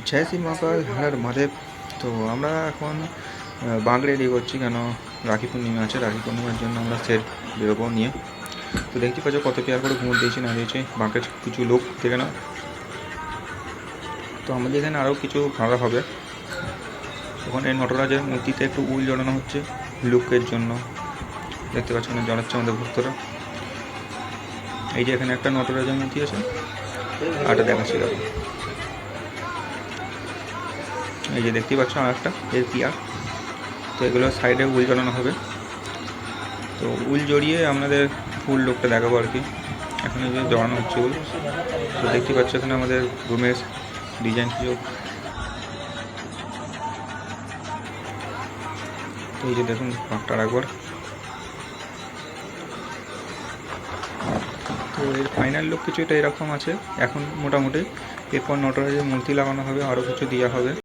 জয় শ্রী মহাকাল, হর মহাদেব। তো আমরা এখন বাঁক রেডি করছি, কেন রাখি পূর্ণিমা আছে। রাখি পূর্ণিমার জন্য আমরা সেট বেরোবো নিয়ে। তো দেখতে পাচ্ছ কত কেয়ার করে ঘুমোর দিয়েছি না দিয়েছি বাঁকের কিছু লোক থেকে না। তো আমাদের এখানে আরও কিছু ভাড়া হবে। ওখানে নটরাজের মূর্তিতে একটু উল জড়ানো হচ্ছে লুকের জন্য। দেখতে পাচ্ছ না জড়াচ্ছে আমাদের ভক্তরা। এই যে এখানে একটা নটরাজের মূর্তি আছে, আরটা দেখাচ্ছি দেখো। এই যে দেখতেই পাচ্ছ আর একটা এর পিয়ার। তো এগুলো সাইডে উল জড়ানো হবে। তো উল জড়িয়ে আপনাদের ফুল লোকটা দেখাবো আর কি। এখন এই যে জড়ানো হচ্ছে উল। তো দেখতে পাচ্ছ এখানে আমাদের রুমের ডিজাইন কিছু। তো এই যে দেখুন পাকটা একবার। তো এর ফাইনাল লুক কিছু এটা এরকম আছে এখন মোটামুটি। এরপর নটরাজের মূর্তি লাগানো হবে, আরও কিছু দেওয়া হবে।